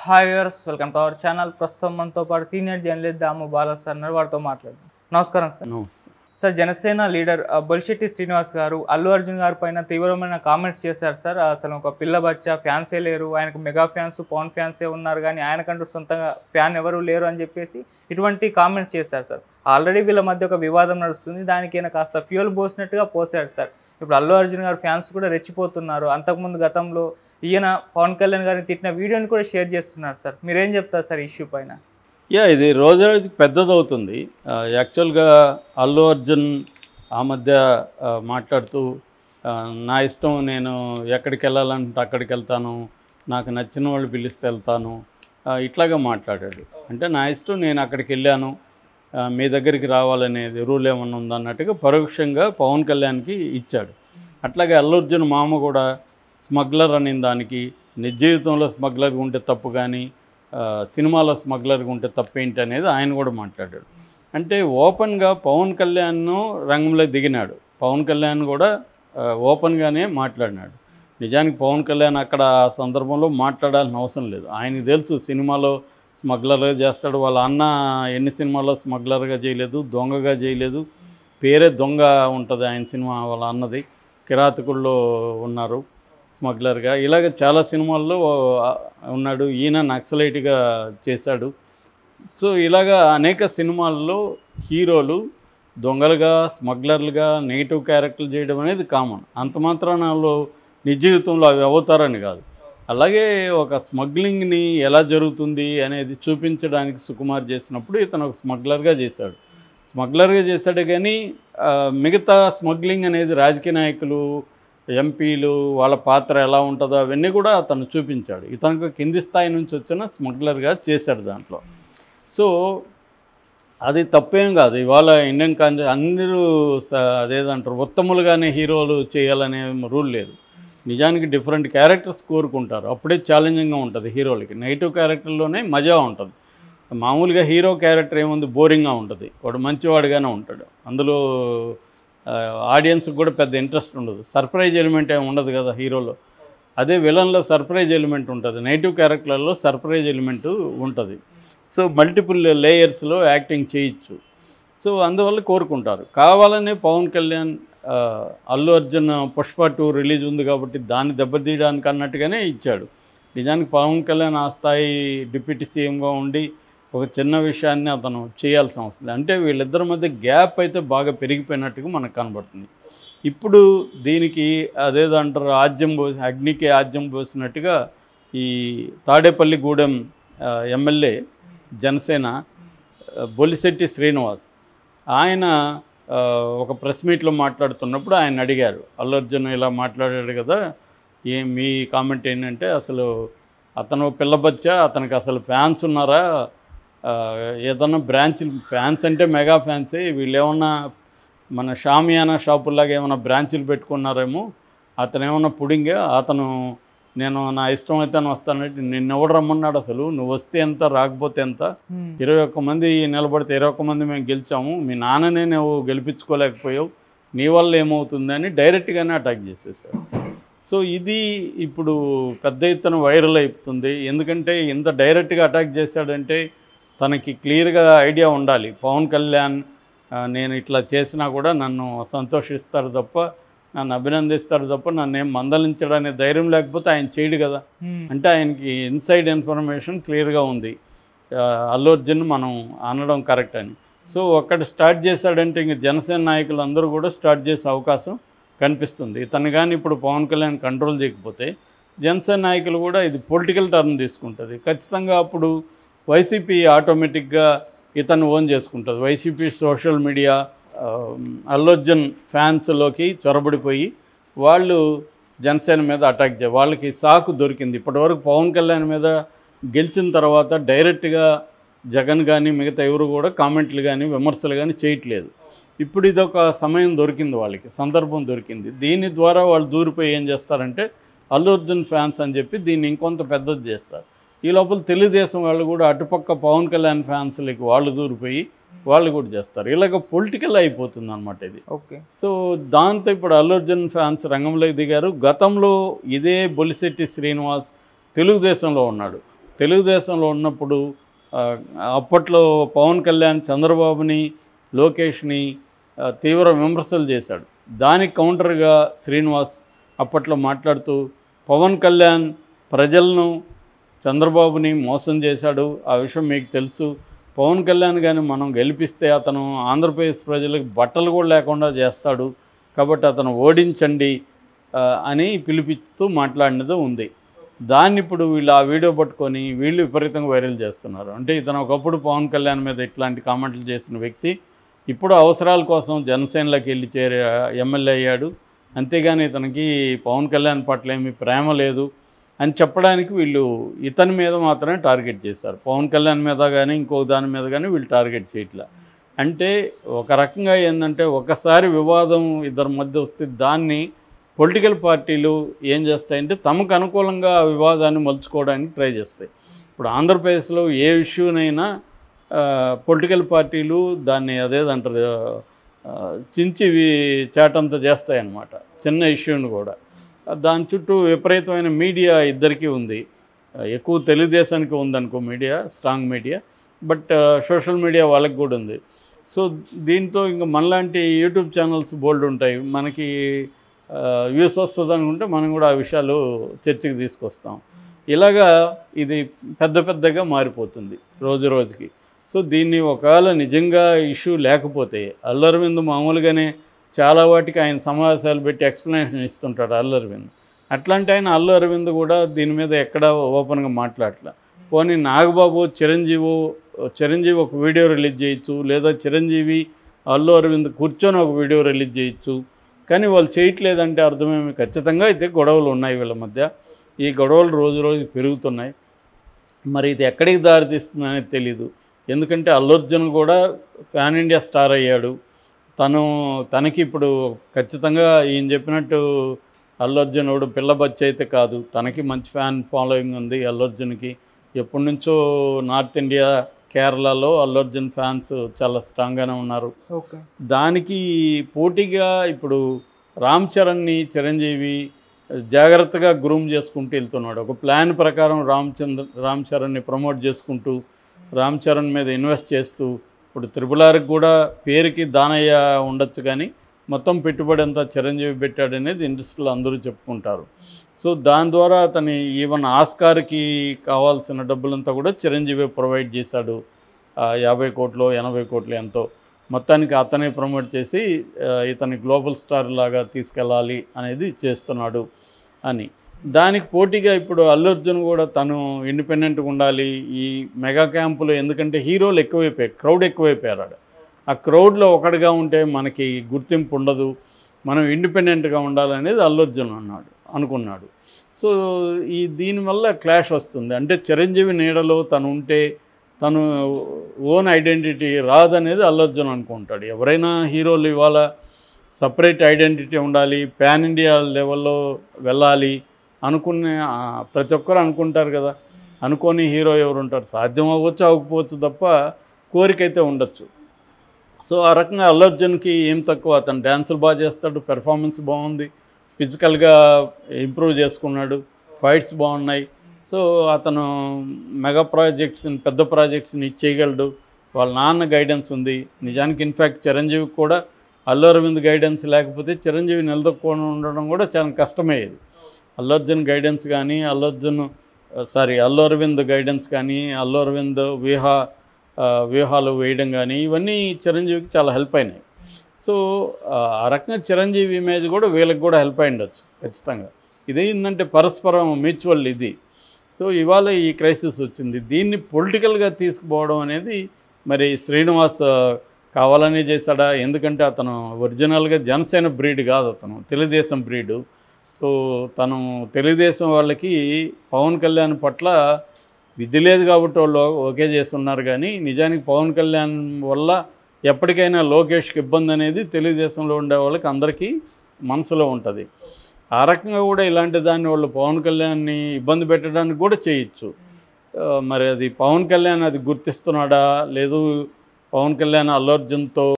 Hi viewers, welcome to our channel. ప్రస్తుతం మనతో పాటు సీనియర్ జర్నలిస్ట్ దాము బాలా సార్ ఉన్నారు. వారితో మాట్లాడుతాం. నమస్కారం సార్. నమస్తే సార్, జనసేన లీడర్ బొలిశెట్టి శ్రీనివాస్ గారు అల్లు అర్జున్ గారి పైన తీవ్రమైన కామెంట్స్ చేశారు సార్. అసలు ఒక పిల్ల బచ్చా, ఫ్యాన్సే లేరు, ఆయనకు మెగా ఫ్యాన్స్ పవన్ ఫ్యాన్సే ఉన్నారు కానీ ఆయనకంటూ సొంతంగా ఫ్యాన్ ఎవరు లేరు అని చెప్పేసి ఇటువంటి కామెంట్స్ చేశారు సార్. ఆల్రెడీ వీళ్ళ మధ్య ఒక వివాదం నడుస్తుంది. దానికి ఈయన కాస్త ఫ్యూయల్ పోసినట్టుగా పోసాడు సార్. ఇప్పుడు అల్లు అర్జున్ గారు ఫ్యాన్స్ కూడా రెచ్చిపోతున్నారు. అంతకుముందు గతంలో ఈయన పవన్ కళ్యాణ్ గారిని తిట్టిన వీడియోని కూడా షేర్ చేస్తున్నారు సార్. మీరేం చెప్తారు సార్ ఇష్యూ పైన? ఇది రోజుకి పెద్దదవుతుంది. యాక్చువల్గా అల్లు అర్జున్ ఆ మధ్య మాట్లాడుతూ నా ఇష్టం, నేను ఎక్కడికి వెళ్ళాలంటే అక్కడికి వెళ్తాను, నాకు నచ్చిన వాళ్ళు పిలిస్తే వెళ్తాను, ఇట్లాగా మాట్లాడాడు. అంటే నా ఇష్టం, నేను అక్కడికి వెళ్ళాను, మీ దగ్గరికి రావాలనేది రూల్ ఏమన్నా ఉందన్నట్టుగా పరోక్షంగా పవన్ కళ్యాణ్కి ఇచ్చాడు. అట్లాగే అల్లు అర్జున్ మామ కూడా స్మగ్లర్ అనే దానికి నిజ జీవితంలో స్మగ్లర్గా ఉంటే తప్పు కానీ సినిమాలో స్మగ్లర్గా ఉంటే తప్పేంటి అనేది ఆయన కూడా మాట్లాడాడు. అంటే ఓపెన్గా పవన్ కళ్యాణ్ రంగంలో దిగినాడు. పవన్ కళ్యాణ్ కూడా ఓపెన్గానే మాట్లాడినాడు. నిజానికి పవన్ కళ్యాణ్ అక్కడ ఆ సందర్భంలో మాట్లాడాల్సిన అవసరం లేదు. ఆయనకు తెలుసు సినిమాలో స్మగ్లర్గా చేస్తాడు. వాళ్ళ అన్న ఎన్ని సినిమాల్లో స్మగ్లర్గా చేయలేదు, దొంగగా చేయలేదు. పేరే దొంగ ఉంటుంది ఆయన సినిమా, వాళ్ళ అన్నది. కిరాతకుల్లో ఉన్నారు స్మగ్లర్గా, ఇలాగ చాలా సినిమాల్లో ఉన్నాడు. ఈయన నక్సలైట్గా చేశాడు. సో ఇలాగా అనేక సినిమాల్లో హీరోలు దొంగలుగా, స్మగ్లర్లుగా, నెగిటివ్ క్యారెక్టర్లు చేయడం అనేది కామన్. అంత మాత్రాన వాళ్ళు నిజ జీవితంలో అవి అవుతారని కాదు. అలాగే ఒక స్మగ్లింగ్ని ఎలా జరుగుతుంది అనేది చూపించడానికి సుకుమార్ చేసినప్పుడు ఇతను ఒక స్మగ్లర్గా చేశాడు. స్మగ్లర్గా చేశాడు కానీ మిగతా స్మగ్లింగ్ అనేది రాజకీయ నాయకులు, ఎంపీలు వాళ్ళ పాత్ర ఎలా ఉంటుందో అవన్నీ కూడా అతను చూపించాడు. ఇతనికి కింది స్థాయి నుంచి వచ్చిన స్మగ్లర్గా చేశాడు దాంట్లో. సో అది తప్పేం కాదు. ఇవాళ ఇండియన్ అందరూ అదేదంటారు ఉత్తములుగానే హీరోలు చేయాలనే రూల్ లేదు. నిజానికి డిఫరెంట్ క్యారెక్టర్స్ కోరుకుంటారు, అప్పుడే ఛాలెంజింగ్గా ఉంటుంది హీరోలకి. నెగిటివ్ క్యారెక్టర్లోనే మజా ఉంటుంది. మామూలుగా హీరో క్యారెక్టర్ ఏముంది, బోరింగ్గా ఉంటుంది. వాడు మంచివాడుగానే ఉంటాడు. అందులో ఆడియన్స్కి కూడా పెద్ద ఇంట్రెస్ట్ ఉండదు. సర్ప్రైజ్ ఎలిమెంట్ ఏమి ఉండదు కదా హీరోలో. అదే విలన్లో సర్ప్రైజ్ ఎలిమెంట్ ఉంటుంది. నెగిటివ్ క్యారెక్టర్లలో సర్ప్రైజ్ ఎలిమెంట్ ఉంటుంది. సో మల్టిపుల్ లేయర్స్లో యాక్టింగ్ చేయొచ్చు. సో అందువల్ల కోరుకుంటారు. కావాలనే పవన్ కళ్యాణ్ అల్లు అర్జున్ పుష్ప 2 రిలీజ్ ఉంది కాబట్టి దాన్ని దెబ్బతీయడానికి అన్నట్టుగానే ఇచ్చాడు. నిజానికి పవన్ కళ్యాణ్ ఆ స్థాయి డిప్యూటీ సీఎంగా ఉండి ఒక చిన్న విషయాన్ని అతను చేయాల్సిన అవసరం లేదు. అంటే వీళ్ళిద్దరి మధ్య గ్యాప్ అయితే బాగా పెరిగిపోయినట్టుగా మనకు కనబడుతుంది. ఇప్పుడు దీనికి అదేదంటారు అగ్నికి ఆజ్యం పోసినట్టుగా ఈ తాడేపల్లిగూడెం ఎమ్మెల్యే జనసేన బొలిశెట్టి శ్రీనివాస్ ఆయన ఒక ప్రెస్ మీట్లో మాట్లాడుతున్నప్పుడు ఆయన అడిగారు, అల్లు అర్జున్ ఇలా మాట్లాడాడు కదా, మీ కామెంట్ ఏంటంటే అసలు అతను పిల్లబచ్చా, అతనికి అసలు ఫ్యాన్స్ ఉన్నారా, ఏదన్నా బ్రాంచ్లు, ఫ్యాన్స్ అంటే మెగా ఫ్యాన్సే, వీళ్ళు ఏమన్నా మన షామియానా షాపుల్లాగా ఏమైనా బ్రాంచ్లు పెట్టుకున్నారేమో, అతను ఏమన్నా పుడింగా, అతను నేను నా ఇష్టం అయితే వస్తానంటే నిన్ను ఎవడు రమ్మన్నాడు, అసలు నువ్వు వస్తే ఎంత రాకపోతే ఎంత, 21 మంది నిలబడితే 21 మంది మేము గెలిచాము, మీ నాన్ననే నువ్వు గెలిపించుకోలేకపోయావు, నీ వల్ల ఏమవుతుందని డైరెక్ట్గానే అటాక్ చేసేసారు. సో ఇది ఇప్పుడు పెద్ద ఎత్తున వైరల్ అయిపోతుంది. ఎందుకంటే ఇంత డైరెక్ట్గా అటాక్ చేశాడంటే తనకి క్లియర్గా ఐడియా ఉండాలి. పవన్ కళ్యాణ్ నేను ఇట్లా చేసినా కూడా నన్ను సంతోషిస్తాడు తప్ప, నన్ను అభినందిస్తాడు తప్ప నన్ను ఏం మందలించడనే ధైర్యం లేకపోతే ఆయన చేయడు కదా. అంటే ఆయనకి ఇన్సైడ్ ఇన్ఫర్మేషన్ క్లియర్గా ఉంది అల్లు అర్జున్ మనం అనడం కరెక్ట్ అని. సో ఒక్కటి స్టార్ట్ చేశాడంటే ఇంక జనసేన నాయకులు అందరూ కూడా స్టార్ట్ చేసే అవకాశం కనిపిస్తుంది. ఇతను కానీ ఇప్పుడు పవన్ కళ్యాణ్ కంట్రోల్ చేయకపోతే జనసేన నాయకులు కూడా ఇది పొలిటికల్ టర్న్ తీసుకుంటుంది. ఖచ్చితంగా అప్పుడు వైసీపీ ఆటోమేటిక్గా ఇతను ఓన్ చేసుకుంటుంది. YCP social media Allu Arjun ఫ్యాన్స్లోకి చొరబడిపోయి వాళ్ళు జనసేన మీద అటాక్ వాళ్ళకి సాకు దొరికింది. ఇప్పటివరకు పవన్ కళ్యాణ్ మీద గెలిచిన తర్వాత డైరెక్ట్గా జగన్ కానీ మిగతా ఎవరు కూడా కామెంట్లు కానీ విమర్శలు కానీ చేయట్లేదు. ఇప్పుడు ఇదొక సమయం దొరికింది, వాళ్ళకి సందర్భం దొరికింది. దీని ద్వారా వాళ్ళు దూరిపోయి ఏం చేస్తారంటే అల్లు అర్జున్ ఫ్యాన్స్ అని చెప్పి దీన్ని ఇంకొంత పెద్దది చేస్తారు. ఈ లోపల తెలుగుదేశం వాళ్ళు కూడా అటుపక్క పవన్ కళ్యాణ్ ఫ్యాన్స్లకి వాళ్ళు దూరిపోయి వాళ్ళు కూడా చేస్తారు. ఇలాగ పొలిటికల్ అయిపోతుంది అనమాట ఇది. ఓకే. సో దాంతో ఇప్పుడు అల్లు అర్జున్ ఫ్యాన్స్ రంగంలోకి దిగారు. గతంలో ఇదే బొలిశెట్టి శ్రీనివాస్ తెలుగుదేశంలో ఉన్నాడు. తెలుగుదేశంలో ఉన్నప్పుడు అప్పట్లో పవన్ కళ్యాణ్ చంద్రబాబుని, లోకేష్ని తీవ్ర విమర్శలు చేశాడు. దానికి కౌంటర్గా శ్రీనివాస్ అప్పట్లో మాట్లాడుతూ పవన్ కళ్యాణ్ ప్రజలను, చంద్రబాబుని మోసం చేశాడు, ఆ విషయం మీకు తెలుసు. పవన్ కళ్యాణ్ కానీ మనం గెలిపిస్తే అతను ఆంధ్రప్రదేశ్ ప్రజలకు బట్టలు కూడా లేకుండా చేస్తాడు, కాబట్టి అతను ఓడించండి అని పిలిపిస్తూ మాట్లాడినది ఉంది. దాన్ని ఇప్పుడు వీళ్ళు ఆ వీడియో పట్టుకొని వీళ్ళు విపరీతంగా వైరల్ చేస్తున్నారు. అంటే ఇతను ఒకప్పుడు పవన్ కళ్యాణ్ మీద ఇట్లాంటి కామెంట్లు చేసిన వ్యక్తి ఇప్పుడు అవసరాల కోసం జనసేనలోకి వెళ్ళి ఎమ్మెల్యే అయ్యాడు, అంతేగాని ఇతనికి పవన్ కళ్యాణ్ పట్ల ఏమీ ప్రేమ లేదు అని చెప్పడానికి వీళ్ళు ఇతని మీద మాత్రమే టార్గెట్ చేశారు. పవన్ కళ్యాణ్ మీద కానీ ఇంకో దాని మీద కానీ వీళ్ళు టార్గెట్ చేయట్లా. అంటే ఒక రకంగా ఏంటంటే ఒకసారి వివాదం ఇద్దరి మధ్య వస్తే దాన్ని పొలిటికల్ పార్టీలు ఏం చేస్తాయంటే తమకు అనుకూలంగా ఆ వివాదాన్ని మలుచుకోవడానికి ట్రై చేస్తాయి. ఇప్పుడు ఆంధ్రప్రదేశ్లో ఏ ఇష్యూనైనా పొలిటికల్ పార్టీలు దాన్ని అదేదంటారు చించి చాటంతా చేస్తాయన్నమాట. చిన్న ఇష్యూని కూడా దాని చుట్టూ విపరీతమైన మీడియా ఇద్దరికీ ఉంది. ఎక్కువ తెలుగుదేశానికి ఉందనుకో media, strong media, but social media వాళ్ళకి కూడా ఉంది. సో దీంతో ఇంకా మనలాంటి యూట్యూబ్ ఛానల్స్ బోల్డ్ ఉంటాయి, మనకి వ్యూస్ వస్తుంది అనుకుంటే మనం కూడా ఆ విషయాలు చర్చకి తీసుకొస్తాం. ఇలాగా ఇది పెద్దగా మారిపోతుంది రోజు రోజుకి. సో దీన్ని ఒకవేళ నిజంగా ఇష్యూ లేకపోతే అల్లు అరవింద్ మామూలుగానే చాలా వాటికి ఆయన సమావేశాలు పెట్టి ఎక్స్ప్లెనేషన్ ఇస్తుంటాడు అల్లు అరవింద్. అట్లాంటి అల్లు అరవింద్ కూడా దీని మీద ఎక్కడ ఓపెన్గా మాట్లాడలే. పోనీ నాగబాబు, చిరంజీవి ఒక వీడియో రిలీజ్ చేయొచ్చు, లేదా చిరంజీవి అల్లు అరవింద్ కూర్చొని ఒక వీడియో రిలీజ్ చేయొచ్చు. కానీ వాళ్ళు చేయట్లేదంటే అర్థమేమి? ఖచ్చితంగా అయితే గొడవలు ఉన్నాయి వీళ్ళ మధ్య. ఈ గొడవలు రోజు రోజుకి పెరుగుతున్నాయి. మరి ఇది ఎక్కడికి దారితీస్తుంది అనేది తెలీదు. ఎందుకంటే అల్లు అర్జున్ కూడా పాన్ ఇండియా స్టార్ అయ్యాడు. తనకి ఇప్పుడు ఖచ్చితంగా ఈయన చెప్పినట్టు అల్లు అర్జున్ వాడు పిల్ల బచ్చ అయితే కాదు, తనకి మంచి ఫ్యాన్ ఫాలోయింగ్ ఉంది అల్లు అర్జున్కి. ఎప్పటి నుంచో నార్త్ ఇండియా, కేరళలో అల్లు అర్జున్ ఫ్యాన్స్ చాలా స్ట్రాంగ్గానే ఉన్నారు. దానికి పోటీగా ఇప్పుడు రామ్ చరణ్ని చిరంజీవి జాగ్రత్తగా గ్రూమ్ చేసుకుంటూ వెళ్తున్నాడు. ఒక ప్లాన్ ప్రకారం రామ్ చరణ్ని ప్రమోట్ చేసుకుంటూ, రామ్ చరణ్ మీద ఇన్వెస్ట్ చేస్తూ, ఇప్పుడు RRRకి కూడా పేరుకి దానయ్య ఉండొచ్చు కానీ మొత్తం పెట్టుబడి అంతా చిరంజీవి పెట్టాడనేది ఇండస్ట్రీలో అందరూ చెప్పుకుంటారు. సో దాని ద్వారా అతని ఈవెన్ ఆస్కార్కి కావాల్సిన డబ్బులంతా కూడా చిరంజీవి ప్రొవైడ్ చేశాడు. 50 కోట్లు 80 కోట్లు ఎంతో మొత్తానికి అతనే ప్రమోట్ చేసి ఇతని గ్లోబల్ స్టార్ లాగా తీసుకెళ్ళాలి అనేది చేస్తున్నాడు అని. దానికి పోటీగా ఇప్పుడు అల్లు అర్జున్ కూడా తను ఇండిపెండెంట్గా ఉండాలి ఈ మెగా క్యాంపులో, ఎందుకంటే హీరోలు ఎక్కువైపోయారు, క్రౌడ్ ఎక్కువైపోయారు. ఆ క్రౌడ్లో ఒకటిగా ఉంటే మనకి గుర్తింపు ఉండదు, మనం ఇండిపెండెంట్గా ఉండాలనేది అల్లు అర్జున్ అనుకున్నాడు. సో దీనివల్ల క్లాష్ వస్తుంది. అంటే చిరంజీవి నీడలో తను ఉంటే తను ఓన్ ఐడెంటిటీ రాదనేది అల్లు అర్జున్ అనుకుంటాడు. ఎవరైనా హీరోలు ఇవాళ సపరేట్ ఐడెంటిటీ ఉండాలి, పాన్ ఇండియా లెవెల్లో వెళ్ళాలి అనుకునే ప్రతి ఒక్కరు అనుకుంటారు కదా. అనుకోని హీరో ఎవరు ఉంటారు? సాధ్యం అవ్వచ్చు, అవ్వకపోవచ్చు తప్ప కోరికైతే ఉండొచ్చు. సో ఆ రకంగా అల్లు అర్జున్కి ఏం తక్కువ, అతను డ్యాన్సులు బాగా చేస్తాడు, పెర్ఫార్మెన్స్ బాగుంది, ఫిజికల్గా ఇంప్రూవ్ చేసుకున్నాడు, ఫైట్స్ బాగున్నాయి. సో అతను మెగా ప్రాజెక్ట్స్ని, పెద్ద ప్రాజెక్ట్స్ని చేయగలడు. వాళ్ళ నాన్న గైడెన్స్ ఉంది. నిజానికి ఇన్ఫ్యాక్ట్ చిరంజీవికి కూడా అల్లు అరవింద్ గైడెన్స్ లేకపోతే చిరంజీవి నిలదొక్కుని ఉండడం కూడా చాలా కష్టమయ్యేది. అల్లు అర్జున్ గైడెన్స్ కానీ, అల్లు అరవింద్ గైడెన్స్ కానీ, అల్లు అరవింద్ వ్యూహాలు వేయడం కానీ ఇవన్నీ చిరంజీవికి చాలా హెల్ప్ అయినాయి. సో ఆ రకంగా చిరంజీవి ఇమేజ్ కూడా వీళ్ళకి కూడా హెల్ప్ అయి ఉండొచ్చు ఖచ్చితంగా. ఇది ఏంటంటే పరస్పరం మ్యూచువల్ ఇది. సో ఇవాళ ఈ క్రైసిస్ వచ్చింది. దీన్ని పొలిటికల్గా తీసుకుపోవడం అనేది మరి శ్రీనివాస్ కావాలనే చేశాడా? ఎందుకంటే అతను ఒరిజినల్గా జనసేన బ్రీడ్ కాదు, అతను తెలుగుదేశం బ్రీడు. సో తను తెలుగుదేశం వాళ్ళకి పవన్ కళ్యాణ్ పట్ల విధి లేదు కాబట్టి వాళ్ళు ఓకే చేస్తున్నారు. కానీ నిజానికి పవన్ కళ్యాణ్ వల్ల ఎప్పటికైనా లోకేష్కి ఇబ్బంది అనేది తెలుగుదేశంలో ఉండే వాళ్ళకి అందరికీ మనసులో ఉంటుంది. ఆ రకంగా కూడా ఇలాంటి దాన్ని వాళ్ళు పవన్ కళ్యాణ్ని ఇబ్బంది పెట్టడానికి కూడా చేయొచ్చు. మరి అది పవన్ కళ్యాణ్ అది గుర్తిస్తున్నాడా లేదు, పవన్ కళ్యాణ్ అల్లు అర్జున్తో